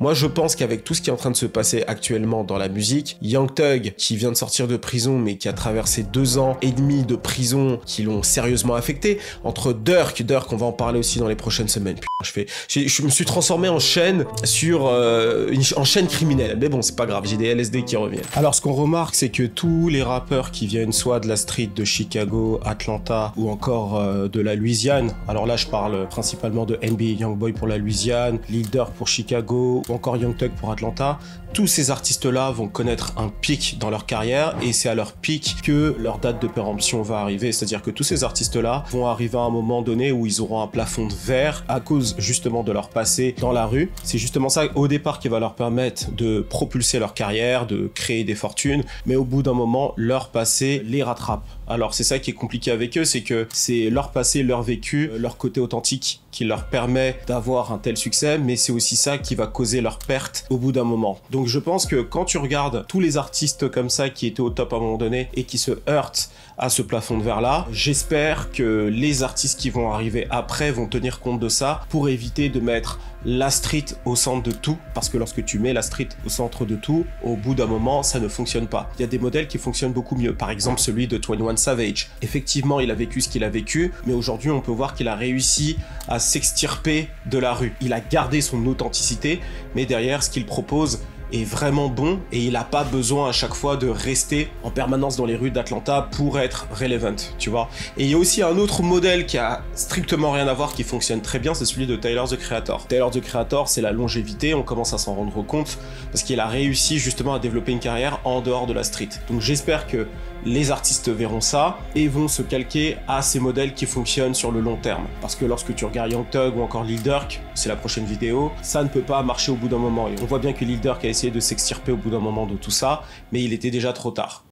Moi, je pense qu'avec tout ce qui est en train de se passer actuellement dans la musique, Young Thug, qui vient de sortir de prison, mais qui a traversé 2 ans et demi de prison qui l'ont sérieusement affecté, entre Durk, on va en parler aussi dans les prochaines semaines. Putain, je me suis transformé en chaîne en chaîne criminelle. Mais bon, c'est pas grave, j'ai des LSD qui reviennent. Alors, ce qu'on remarque, c'est que tous les rappeurs qui viennent soit de la street de Chicago, Atlanta, ou encore de la Louisiane, alors là, je parle principalement de NBA Youngboy pour la Louisiane, Lil Durk pour Chicago, ou encore Young Thug pour Atlanta, tous ces artistes-là vont connaître un pic dans leur carrière et c'est à leur pic que leur date de péremption va arriver. C'est-à-dire que tous ces artistes-là vont arriver à un moment donné où ils auront un plafond de verre à cause justement de leur passé dans la rue. C'est justement ça au départ qui va leur permettre de propulser leur carrière, de créer des fortunes, mais au bout d'un moment, leur passé les rattrape. Alors c'est ça qui est compliqué avec eux, c'est que c'est leur passé, leur vécu, leur côté authentique qui leur permet d'avoir un tel succès, mais c'est aussi ça qui va causer leur perte au bout d'un moment. Donc je pense que quand tu regardes tous les artistes comme ça qui étaient au top à un moment donné et qui se heurtent à ce plafond de verre là, j'espère que les artistes qui vont arriver après vont tenir compte de ça pour éviter de mettre la street au centre de tout, parce que lorsque tu mets la street au centre de tout, au bout d'un moment, ça ne fonctionne pas. Il y a des modèles qui fonctionnent beaucoup mieux, par exemple celui de 21 Savage. Effectivement, il a vécu ce qu'il a vécu, mais aujourd'hui, on peut voir qu'il a réussi à s'extirper de la rue. Il a gardé son authenticité, mais derrière, ce qu'il propose est vraiment bon et il n'a pas besoin à chaque fois de rester en permanence dans les rues d'Atlanta pour être relevant, tu vois. Et il y a aussi un autre modèle qui a strictement rien à voir, qui fonctionne très bien, c'est celui de Tyler, the Creator. Tyler, the Creator, c'est la longévité, on commence à s'en rendre compte, parce qu'il a réussi justement à développer une carrière en dehors de la street. Donc j'espère que les artistes verront ça et vont se calquer à ces modèles qui fonctionnent sur le long terme. Parce que lorsque tu regardes Young Thug ou encore Lil Durk, c'est la prochaine vidéo, ça ne peut pas marcher au bout d'un moment. Et on voit bien que Lil Durk a essayé de s'extirper au bout d'un moment de tout ça, mais il était déjà trop tard.